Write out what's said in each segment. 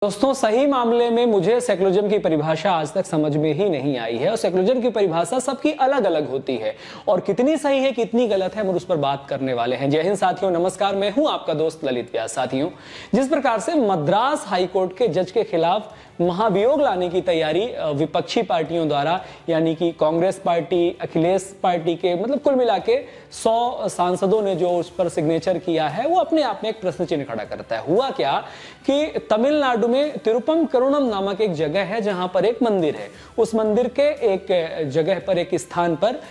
दोस्तों, सही मामले में मुझे सेक्युलरिज्म की परिभाषा आज तक समझ में ही नहीं आई है और सेक्युलरिज्म की परिभाषा सबकी अलग अलग होती है और कितनी सही है कितनी गलत है हम उस पर बात करने वाले हैं। जय हिंद साथियों, नमस्कार। मैं हूं आपका दोस्त ललित व्यास। साथियों, जिस प्रकार से मद्रास हाईकोर्ट के जज के खिलाफ महाभियोग लाने की तैयारी विपक्षी पार्टियों द्वारा, यानी कि कांग्रेस पार्टी, अखिलेश पार्टी के कुल मिला के 100 सांसदों ने जो उस पर सिग्नेचर किया है, वो अपने आप में एक प्रश्न चिन्ह खड़ा करता है। हुआ क्या कि तमिलनाडु में तिरुपम करुणम नामक एक जगह है जहां पर एक मंदिर है। उस मंदिर के एक जगह पर, एक स्थान पर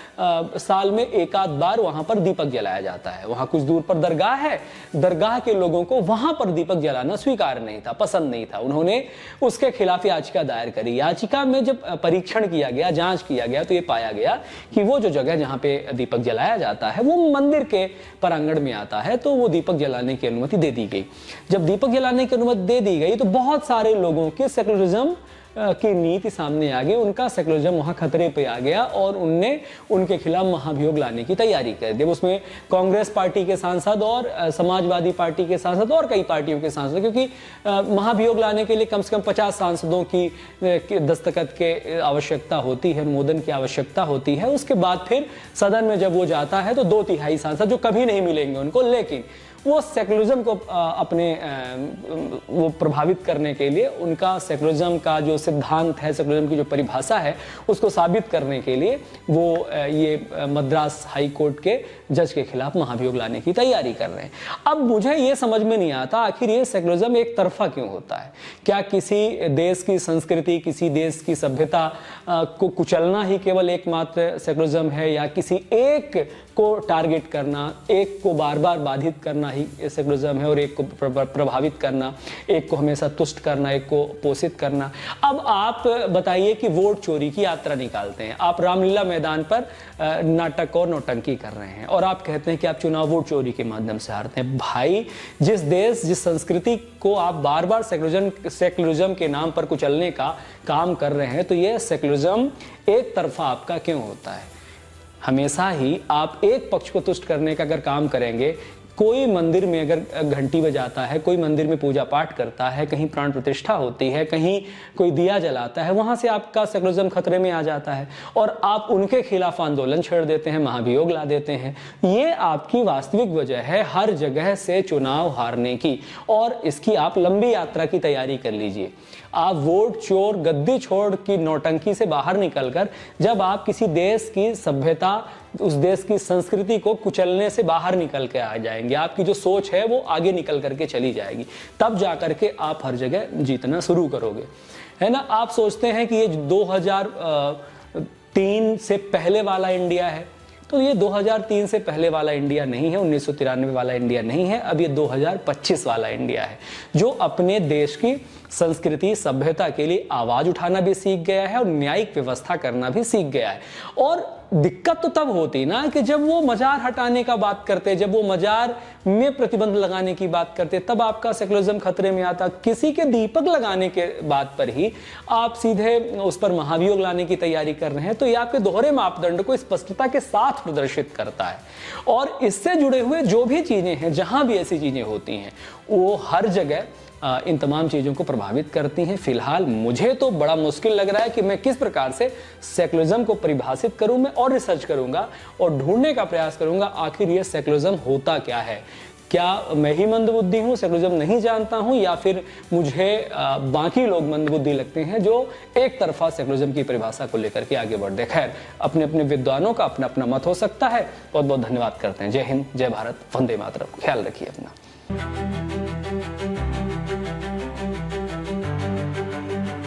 साल में एक आध बार वहां पर दीपक जलाया जाता है। वहां कुछ दूर पर दरगाह है। दरगाह के लोगों को वहां पर दीपक जलाना स्वीकार नहीं था, पसंद नहीं था। उन्होंने उसके खिलाफ याचिका दायर करी। याचिका में जब परीक्षण किया गया, जांच किया गया, तो ये पाया गया कि वो जो जगह जहां पे दीपक जलाया जाता है वो मंदिर के प्रांगण में आता है, तो वो दीपक जलाने की अनुमति दे दी गई। जब दीपक जलाने की अनुमति दे दी गई तो बहुत सारे लोगों के सेक्युलरिज्म की नीति सामने आ गई। उनका सेक्युलरिज्म वहां खतरे पे आ गया और उनने उनके खिलाफ महाभियोग लाने की तैयारी कर दी। उसमें कांग्रेस पार्टी के सांसद और समाजवादी पार्टी के सांसद और कई पार्टियों के सांसद, क्योंकि महाभियोग लाने के लिए कम से कम 50 सांसदों की दस्तखत के आवश्यकता होती है, अनुमोदन की आवश्यकता होती है। उसके बाद फिर सदन में जब वो जाता है तो 2/3 सांसद, जो कभी नहीं मिलेंगे उनको, लेकिन वो सेक्युलरिज्म को अपने वो प्रभावित करने के लिए, उनका सेक्युलरिज्म का जो सिद्धांत है, सेक्युलरिज्म की जो परिभाषा है, उसको साबित करने के लिए वो ये मद्रास हाई कोर्ट के जज के खिलाफ महाभियोग लाने की तैयारी कर रहे हैं। अब मुझे ये समझ में नहीं आता आखिर ये सेक्युलरिज्म एक तरफा क्यों होता है। क्या किसी देश की संस्कृति, किसी देश की सभ्यता को कुचलना ही केवल एकमात्र सेक्युलरिज्म है, या किसी एक को टारगेट करना, एक को बार बार बाधित करना ही सेक्युलरिज्म है, और एक को प्रभावित करना, एक को हमेशा तुष्ट करना, एक को पोषित करना। अब आप बताइए कि वोट चोरी की यात्रा निकालते हैं, आप रामलीला मैदान पर नाटक और नौटंकी कर रहे हैं और आप कहते हैं कि आप चुनाव वोट चोरी के माध्यम से हारते हैं। भाई, जिस देश, जिस संस्कृति को आप बार बार सेक्युलरिज्म के नाम पर कुचलने का काम कर रहे हैं, तो यह सेक्युलरिज्म एक तरफा आपका क्यों होता है। हमेशा ही आप एक पक्ष को तुष्ट करने का अगर काम करेंगे, कोई मंदिर में अगर घंटी बजाता है, कोई मंदिर में पूजा पाठ करता है, कहीं प्राण प्रतिष्ठा होती है, कहीं कोई दिया जलाता है, वहां से आपका सेक्युलरिज्म खतरे में आ जाता है और आप उनके खिलाफ आंदोलन छेड़ देते हैं, महाभियोग ला देते हैं। ये आपकी वास्तविक वजह है हर जगह से चुनाव हारने की, और इसकी आप लंबी यात्रा की तैयारी कर लीजिए। आप वोट चोर, गद्दी छोड़ की नौटंकी से बाहर निकलकर जब आप किसी देश की सभ्यता, उस देश की संस्कृति को कुचलने से बाहर निकल के आ जाएंगे, आपकी जो सोच है वो आगे निकल करके चली जाएगी, तब जाकर के आप हर जगह जीतना शुरू करोगे, है ना। आप सोचते हैं कि ये 2003 से पहले वाला इंडिया है, तो ये 2003 से पहले वाला इंडिया नहीं है, 1993 वाला इंडिया नहीं है। अब ये 2025 वाला इंडिया है, जो अपने देश की संस्कृति, सभ्यता के लिए आवाज उठाना भी सीख गया है और न्यायिक व्यवस्था करना भी सीख गया है। और दिक्कत तो तब होती ना कि जब वो मजार हटाने का बात करते, जब वो मजार में प्रतिबंध लगाने की बात करते, तब आपका सेक्युलरिज्म खतरे में आता। किसी के दीपक लगाने के बात पर ही आप सीधे उस पर महाभियोग लाने की तैयारी कर रहे हैं, तो ये आपके दोहरे मापदंड को स्पष्टता के साथ प्रदर्शित करता है। और इससे जुड़े हुए जो भी चीजें हैं, जहां भी ऐसी चीजें होती हैं, वो हर जगह इन तमाम चीज़ों को प्रभावित करती हैं। फिलहाल मुझे तो बड़ा मुश्किल लग रहा है कि मैं किस प्रकार से सेक्युलरिज्म को परिभाषित करूं। मैं और रिसर्च करूंगा और ढूंढने का प्रयास करूंगा आखिर ये सेक्युलरिज्म होता क्या है। क्या मैं ही मंदबुद्धि हूं, सेक्युलरिज्म नहीं जानता हूं, या फिर मुझे बाकी लोग मंदबुद्धि लगते हैं जो एक तरफा सेक्युलरिज्म की परिभाषा को लेकर के आगे बढ़ दे। खैर, अपने अपने विद्वानों का अपना अपना मत हो सकता है। बहुत बहुत धन्यवाद करते हैं। जय हिंद, जय भारत, वंदे मातरम। ख्याल रखिए अपना।